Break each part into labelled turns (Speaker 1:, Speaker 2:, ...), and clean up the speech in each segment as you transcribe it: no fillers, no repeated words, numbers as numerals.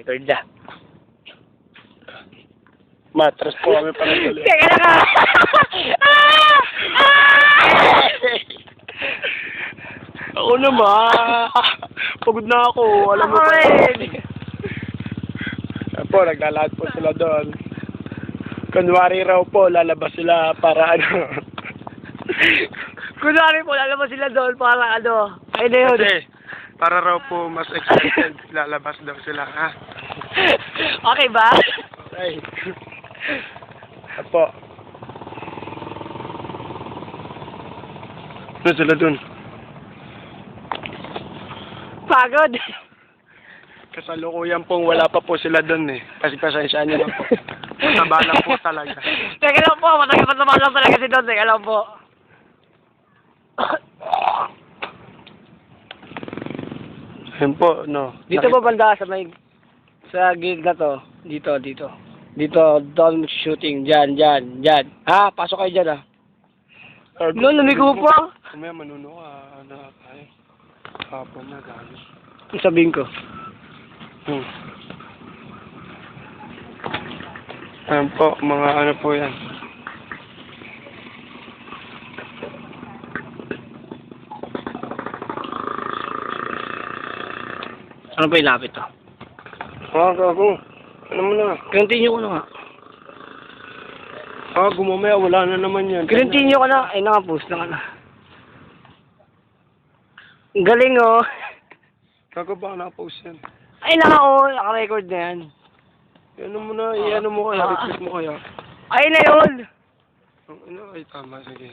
Speaker 1: Naka-record na.
Speaker 2: Matras po kami para tuloy.
Speaker 1: Teka na ka!
Speaker 2: Ako naman. Pagod na ako. Alam mo pa. Po, naglalakad po sila doon. Kunwari raw po, lalabas sila para ano.
Speaker 1: Kunwari po, lalabas sila doon para ano. Ay na yun.
Speaker 2: Kasi, para raw po mas excited, lalabas daw sila, ha?
Speaker 1: Okay ba?
Speaker 2: Okay. Apo. Ano sila dun?
Speaker 1: Pagod.
Speaker 2: Kasalukuyan pong wala pa po sila dun eh. Kasi pasensya niyo na po. Mataba lang po talaga.
Speaker 1: Teka lang po, mataba lang talaga si Don. Teka lang po.
Speaker 2: Ayun po, no.
Speaker 1: Dito ba banda sa may sa gig na to? Dito. Dito, doon shooting. Diyan. Ha? Pasok kayo dyan, ha? No, lumigo pa.
Speaker 2: Kumaya manuno ka. Ano, ay. Hapon na, gano'n.
Speaker 1: Ang sabihin ko.
Speaker 2: Ayun po, mga ano po yan.
Speaker 1: Ano ba ilapit to?
Speaker 2: Gago. Ano mo na?
Speaker 1: Continue ko na nga.
Speaker 2: Gumamaya, wala na naman yan.
Speaker 1: Continue ko na. Ay, nakapost na ka na. Ang galing, oh.
Speaker 2: Gago ba nakapost yan?
Speaker 1: Ay, naka-record na yan.
Speaker 2: Ano mo na, i-ano mo kaya, repeat mo kaya.
Speaker 1: Ay, na yun.
Speaker 2: Ano, ay tama, sige.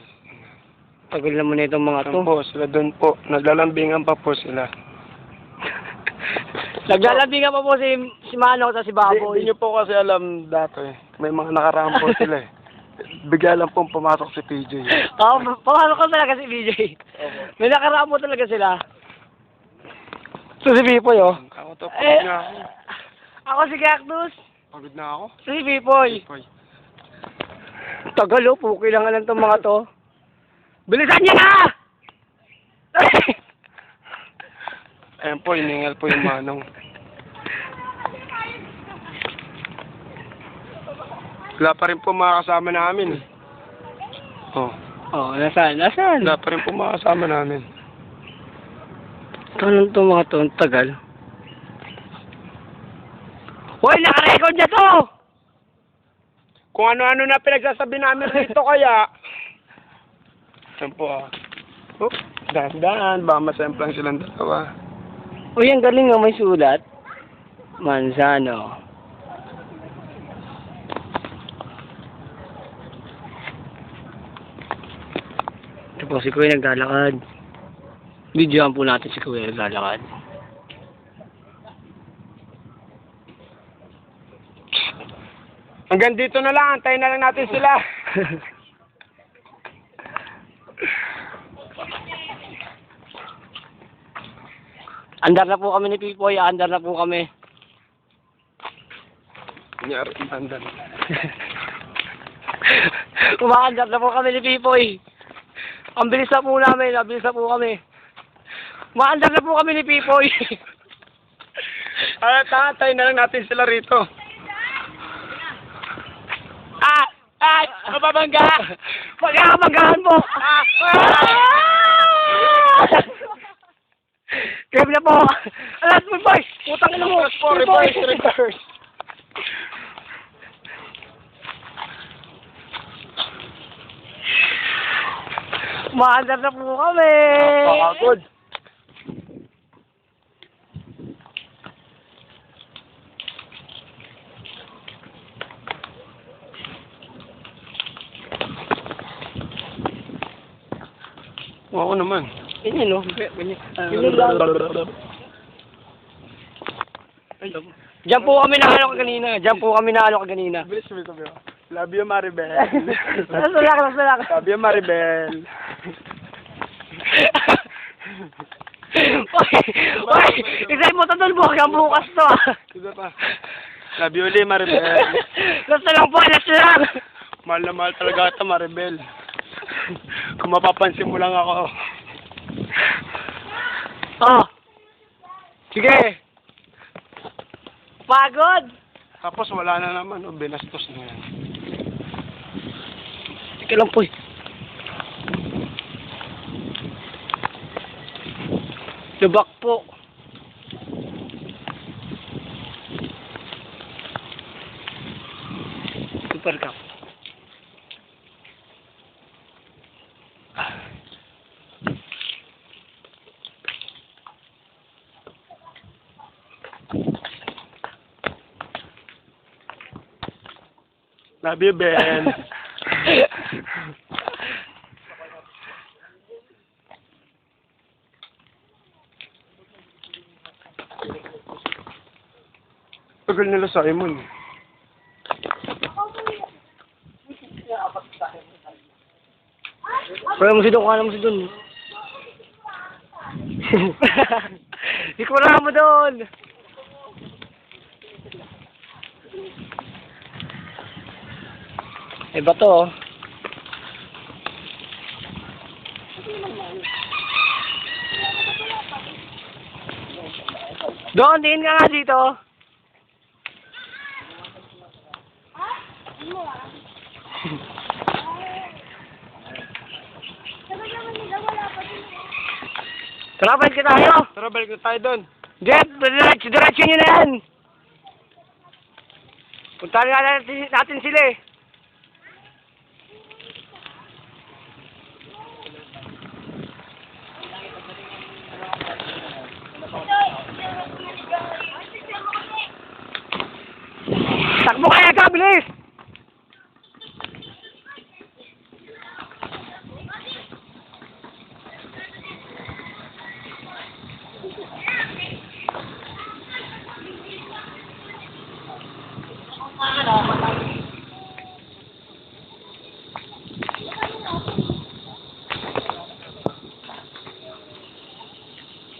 Speaker 1: Tagal naman na itong mga to.
Speaker 2: Saan po, sila doon po. Naglalambingan pa po sila.
Speaker 1: Naglalambingan pa po si Manong at si Baboy.
Speaker 2: Hindi nyo po kasi alam dati. May mga nakaraan po sila eh. Bigla lang pong pumasok si PJ.
Speaker 1: Oo, pumasok ko talaga si BJ. May nakaraan po talaga sila. So si Pipoy, oh.
Speaker 2: Ako to, pagod na ako.
Speaker 1: Ako si Cactus.
Speaker 2: Pagod na ako.
Speaker 1: Si Pipoy.
Speaker 2: Pipoy.
Speaker 1: Tagal, oh. Puki lang lang itong mga to. Bilisan niya na!
Speaker 2: Ayan po, iningal po yung Manong. Wala pa rin po mga kasama namin. Oh.
Speaker 1: Oh, nasaan?
Speaker 2: Wala pa rin po mga kasama namin.
Speaker 1: Tanong to mga to, ang tagal. Hoy, naka-record na to!
Speaker 2: Kung ano-ano na pinagsasabi namin rito kaya. Ayan po ah. Oh, dahan-dahan. Baka masemplang silang dalawa.
Speaker 1: Uy, ang galing nga, may sulat. Manzano. Ito po, si Kuya naglalakad. Videoan po natin si Kuya naglalakad.
Speaker 2: Hanggang dito na lang. Antayin na lang natin sila.
Speaker 1: Andar na po kami ni Pipoy. Andar na po kami.
Speaker 2: Kunyari, andan.
Speaker 1: Umaandar na po kami ni Pipoy. Ang bilis na po namin. Ang bilis na po kami. Umaandar na po kami ni Pipoy.
Speaker 2: Antayin na lang natin sila rito.
Speaker 1: Mababangga! Magkakabanggahan po! Kaya na po! Alas mo, boys! Putang ina mo!
Speaker 2: Reverse!
Speaker 1: Maandar na po kami!
Speaker 2: Pagod! Oo naman.
Speaker 1: Ganyan, no? Ganyan. Diyan po kami naano ka kanina.
Speaker 2: Bilis mo sabi ko. Love you, Maribel.
Speaker 1: Nasulak.
Speaker 2: Love you, Maribel.
Speaker 1: Oy! Isay mo to doon, hanggang bukas to, ah.
Speaker 2: Sige pa. Love you ulit, Maribel.
Speaker 1: Last lang po, last lang.
Speaker 2: Mahal na mahal talaga ito, Maribel. Kung mapapansin mo lang ako.
Speaker 1: Oh. Sige. Pagod!
Speaker 2: Tapos wala na naman, oh, binastos na yan.
Speaker 1: Teka lang po. Lubak po. Super cup.
Speaker 2: Love you, Ben. Tagal nila Simon.
Speaker 1: Kaya mo si Don, kaya mo si Don. Ikura mo doon. Iba to, oh. Don, tingin ka nga dito. Tara, balik ka tayo.
Speaker 2: Tara, balik na tayo doon.
Speaker 1: Jeff, diretso nyo na yan. Puntahan nga natin sila eh. Takbo kaya ka, bilis!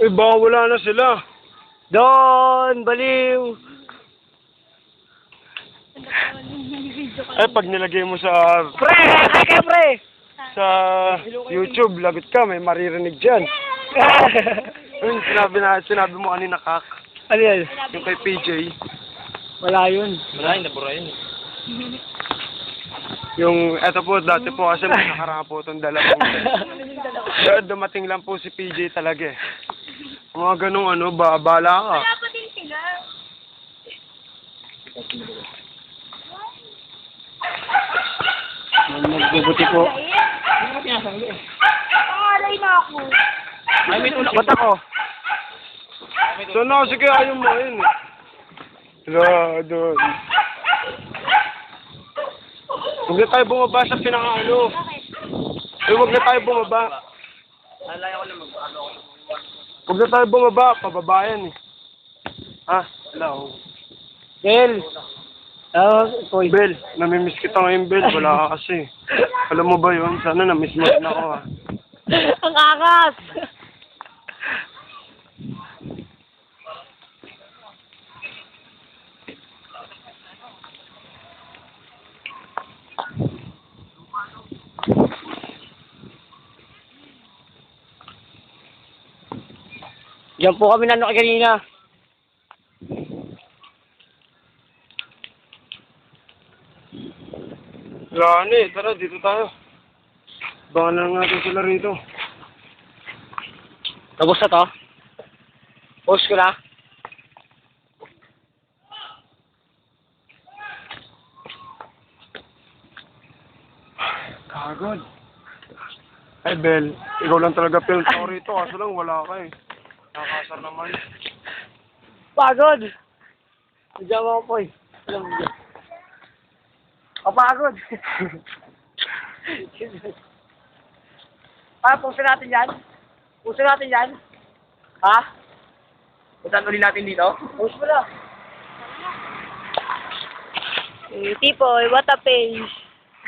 Speaker 2: Eh, baka wala na sila.
Speaker 1: Don, baliw!
Speaker 2: Eh, pag nilagay mo sa
Speaker 1: Pre! Kaya pre!
Speaker 2: sa YouTube, lagot ka, may maririnig dyan. Yung sinabi mo kanina, Kak,
Speaker 1: Ano yan?
Speaker 2: yung kay PJ.
Speaker 1: Wala yun.
Speaker 3: Wala, nabura yun.
Speaker 2: Yung, eto po, dati po kasi may nakaraan po itong dalawang. Kaya dumating lang po si PJ talaga eh. Mga ganong ano, babala ka.
Speaker 4: Wala pa din sila.
Speaker 1: Magbubuti po.
Speaker 4: Pangalay na ako.
Speaker 3: Ay, may tulak.
Speaker 2: Ba't ako? So na, sige, ayaw mo yun eh. Doon. Huwag na tayo bumaba sa pinaka-ano. Eh, huwag na tayo bumaba.
Speaker 3: Alaya ko lang mag-ano ako.
Speaker 2: Huwag na tayo bumaba, pababayan eh. Ah, hello.
Speaker 1: Bel! Koy.
Speaker 2: Bel, namimiss kita ngayon, Bel. Wala ka kasi. Alam mo ba yun? Sana namiss mo rin ako ah.
Speaker 1: Ang akas! Diyan po kami nano kanina.
Speaker 2: Wala na eh. Tara, dito tayo. Bangan na lang natin sila rito.
Speaker 1: Tapos na to. Post ko na.
Speaker 2: Kagod. Ay, Bel, ikaw lang talaga film tao rito. Kaso lang, wala ka eh. Nakakasar naman.
Speaker 1: Pagod! Diyan ako po eh. Alam mo dyan. Kapagod! Puso natin yan? Puso natin yan? Ha? Puntahan ulit natin dito? Puso mo na.
Speaker 4: Tipoy, what a pace.